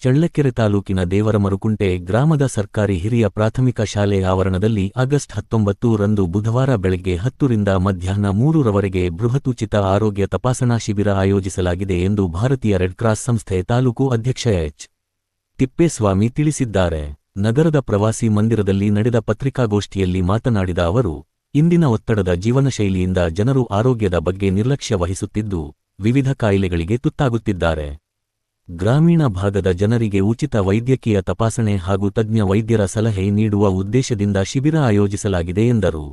ಚಳ್ಳಕೆರೆ ತಾಲೂಕಿನ ದೇವರಮರುಕುಂಟೆ ಗ್ರಾಮದ ಸರ್ಕಾರಿ ಹಿರಿಯ ಪ್ರಾಥಮಿಕ ಶಾಲೆ ಆವರಣದಲ್ಲಿ ಆಗಸ್ಟ್ 19 ರಂದು ಬುಧವಾರ ಬೆಳಗ್ಗೆ 10 ರಿಂದ ಮಧ್ಯಾಹ್ನ 3 ರವರೆಗೆ ಬೃಹತ್ ಉಚಿತ ಆರೋಗ್ಯ ತಪಾಸಣಾ ಶಿಬಿರ ಆಯೋಜಿಸಲಾಗಿದೆ ಎಂದು ಭಾರತೀಯ ರೆಡ್ ಕ್ರಾಸ್ ಸಂಸ್ಥೆ ತಾಲೂಕು ಅಧ್ಯಕ್ಷ ಎಚ್. ತಿಪ್ಪೇಸ್ವಾಮಿ ತಿಳಿಸಿದ್ದಾರೆ. ನಗರದ ಪ್ರವಾಸಿ ಮಂದಿರದಲ್ಲಿ ನಡೆದ ಪತ್ರಿಕಾಗೋಷ್ಠಿಯಲ್ಲಿ ಮಾತನಾಡಿದ ಅವರು, ಇಂದಿನ ಒತ್ತಡದ ಜೀವನಶೈಲಿಯಿಂದ ಜನರು ಆರೋಗ್ಯದ ಬಗ್ಗೆ ನಿರ್ಲಕ್ಷ್ಯ ವಹಿಸುತ್ತಿದ್ದು, ವಿವಿಧ ಕಾಯಿಲೆಗಳಿಗೆ ತುತ್ತಾಗುತ್ತಿದ್ದಾರೆ. ಗ್ರಾಮೀಣ ಭಾಗದ ಜನರಿಗೆ ಉಚಿತ ವೈದ್ಯಕೀಯ ತಪಾಸಣೆ ಹಾಗೂ ತಜ್ಞ ವೈದ್ಯರ ಸಲಹೆ ನೀಡುವ ಉದ್ದೇಶದಿಂದ ಶಿಬಿರ ಆಯೋಜಿಸಲಾಗಿದೆ ಎಂದರು.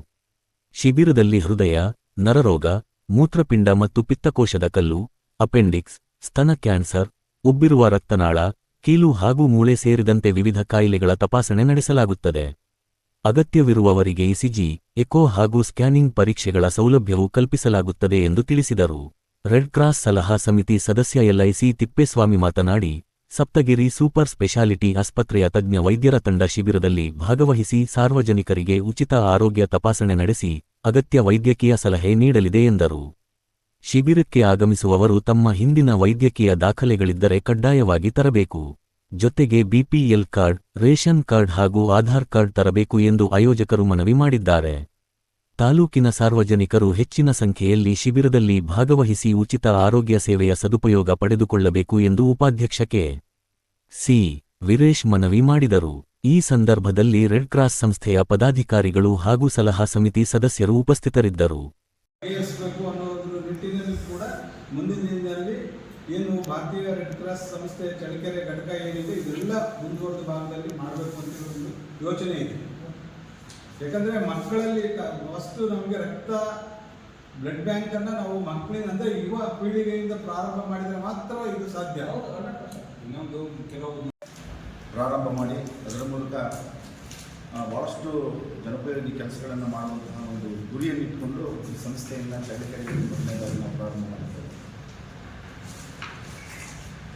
ಶಿಬಿರದಲ್ಲಿ ಹೃದಯ, ನರರೋಗ, ಮೂತ್ರಪಿಂಡ ಮತ್ತು ಪಿತ್ತಕೋಶದ ಕಲ್ಲು, ಅಪೆಂಡಿಕ್ಸ್, ಸ್ತನ ಕ್ಯಾನ್ಸರ್, ಉಬ್ಬಿರುವ ರಕ್ತನಾಳ, ಕೀಲು ಹಾಗೂ ಮೂಳೆ ಸೇರಿದಂತೆ ವಿವಿಧ ಕಾಯಿಲೆಗಳ ತಪಾಸಣೆ ನಡೆಸಲಾಗುತ್ತದೆ. ಅಗತ್ಯವಿರುವವರಿಗೆ ಇಸಿಜಿ, ಎಕೋ ಹಾಗೂ ಸ್ಕ್ಯಾನಿಂಗ್ ಪರೀಕ್ಷೆಗಳ ಸೌಲಭ್ಯವೂ ಕಲ್ಪಿಸಲಾಗುತ್ತದೆ ಎಂದು ತಿಳಿಸಿದರು. ರೆಡ್ ಕ್ರಾಸ್ ಸಲಹಾ ಸಮಿತಿ ಸದಸ್ಯ ಎಲ್ಐಸಿ ತಿಪ್ಪೇಸ್ವಾಮಿ ಮಾತನಾಡಿ, ಸಪ್ತಗಿರಿ ಸೂಪರ್ ಸ್ಪೆಷಾಲಿಟಿ ಆಸ್ಪತ್ರೆಯ ತಜ್ಞ ವೈದ್ಯರ ತಂಡ ಶಿಬಿರದಲ್ಲಿ ಭಾಗವಹಿಸಿ ಸಾರ್ವಜನಿಕರಿಗೆ ಉಚಿತ ಆರೋಗ್ಯ ತಪಾಸಣೆ ನಡೆಸಿ ಅಗತ್ಯ ವೈದ್ಯಕೀಯ ಸಲಹೆ ನೀಡಲಿದೆ ಎಂದರು. ಶಿಬಿರಕ್ಕೆ ಆಗಮಿಸುವವರು ತಮ್ಮ ಹಿಂದಿನ ವೈದ್ಯಕೀಯ ದಾಖಲೆಗಳಿದ್ದರೆ ಕಡ್ಡಾಯವಾಗಿ ತರಬೇಕು. ಜೊತೆಗೆ ಬಿಪಿಎಲ್ ಕಾರ್ಡ್, ರೇಷನ್ ಕಾರ್ಡ್ ಹಾಗೂ ಆಧಾರ್ ಕಾರ್ಡ್ ತರಬೇಕು ಎಂದು ಆಯೋಜಕರು ಮನವಿ ಮಾಡಿದ್ದಾರೆ. ತಾಲೂಕಿನ ಸಾರ್ವಜನಿಕರು ಹೆಚ್ಚಿನ ಸಂಖ್ಯೆಯಲ್ಲಿ ಶಿಬಿರದಲ್ಲಿ ಭಾಗವಹಿಸಿ ಉಚಿತ ಆರೋಗ್ಯ ಸೇವೆಯ ಸದುಪಯೋಗ ಪಡೆದುಕೊಳ್ಳಬೇಕು ಎಂದು ಉಪಾಧ್ಯಕ್ಷ ಕೆ. ಸಿ. ವೀರೇಶ್ ಮನವಿ ಮಾಡಿದರು. ಈ ಸಂದರ್ಭದಲ್ಲಿ ರೆಡ್ ಕ್ರಾಸ್ ಸಂಸ್ಥೆಯ ಪದಾಧಿಕಾರಿಗಳು ಹಾಗೂ ಸಲಹಾ ಸಮಿತಿ ಸದಸ್ಯರು ಉಪಸ್ಥಿತರಿದ್ದರು. ಏನು ಭಾರತೀಯ ರೆಡ್ ಕ್ರಾಸ್ ಸಂಸ್ಥೆ ಚಳ್ಳಕೆರೆ ಘಟಕ ಏನಿದೆ ಇದೆಲ್ಲ ಮುಂದುವರೆದ ಭಾಗದಲ್ಲಿ ಮಾಡಬೇಕು ಅಂತ ಒಂದು ಯೋಚನೆ ಇದೆ. ಯಾಕಂದರೆ ಮಕ್ಕಳಲ್ಲಿ ಫಸ್ಟ್ ನಮಗೆ ಬ್ಲಡ್ ಬ್ಯಾಂಕನ್ನು ನಾವು ಮಕ್ಕಳಿಂದ ಅಂದರೆ ಯುವ ಪೀಳಿಗೆಯಿಂದ ಪ್ರಾರಂಭ ಮಾಡಿದರೆ ಮಾತ್ರ ಇದು ಸಾಧ್ಯ. ಇನ್ನೊಂದು ಕೆಲವು ಪ್ರಾರಂಭ ಮಾಡಿ ಅದರ ಮೂಲಕ ಭಾಳಷ್ಟು ಜನೋಪಯೋಗಿ ಕೆಲಸಗಳನ್ನು ಮಾಡುವಂತಹ ಒಂದು ಗುರಿಯನ್ನು ಇಟ್ಟುಕೊಂಡು ಈ ಸಂಸ್ಥೆಯಿಂದ ಚಳ್ಳಕೆರೆಗೆ ನಾವು ಪ್ರಾರಂಭ ಮಾಡಿದ್ದೇವೆ.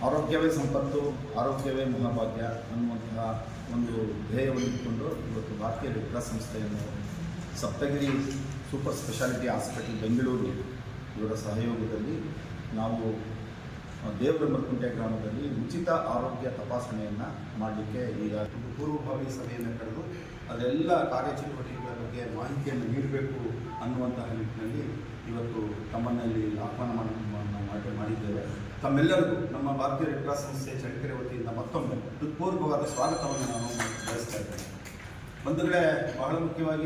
ಆರೋಗ್ಯವೇ ಸಂಪತ್ತು, ಆರೋಗ್ಯವೇ ಮಹಾಭಾಗ್ಯ ಅನ್ನುವಂತಹ ಒಂದು ಧ್ಯೇಯವನ್ನು ಇಟ್ಟುಕೊಂಡು ಇವತ್ತು ಭಾರತೀಯ ರೆಡ್ ಕ್ರಾಸ್ ಸಂಸ್ಥೆಯನ್ನು Saptagiri super speciality hospital Bengaluru ಇವರ ಸಹಯೋಗದಲ್ಲಿ ನಾವು ದೇವರಮರುಕುಂಟೆ ಗ್ರಾಮದಲ್ಲಿ ಉಚಿತ ಆರೋಗ್ಯ ತಪಾಸಣೆಯನ್ನು ಮಾಡಲಿಕ್ಕೆ ಈಗ ಪೂರ್ವಭಾವಿ ಸಭೆಯನ್ನು ಕರೆದು ಅದೆಲ್ಲ ಕಾರ್ಯಚಟುವಟಿಕೆಗಳ ಬಗ್ಗೆ ಮಾಹಿತಿಯನ್ನು ನೀಡಬೇಕು ಅನ್ನುವಂತಹ ನಿಟ್ಟಿನಲ್ಲಿ ಇವತ್ತು ತಮ್ಮನ್ನಲ್ಲಿ ಆಹ್ವಾನ ಮಾಡಿದ್ದೇವೆ. ತಮ್ಮೆಲ್ಲರಿಗೂ ನಮ್ಮ ಭಾರತೀಯ ರೆಡ್ ಕ್ರಾಸ್ ಸಂಸ್ಥೆ ಚಳ್ಳಕೆರೆ ವತಿಯಿಂದ ಮತ್ತೊಮ್ಮೆ ಹೃತ್ಪೂರ್ವಕವಾದ ಸ್ವಾಗತವನ್ನು ನಾನು ಬಯಸ್ತಾ ಇದ್ದೇನೆ. ಬಂಧುಗಳೇ, ಬಹಳ ಮುಖ್ಯವಾಗಿ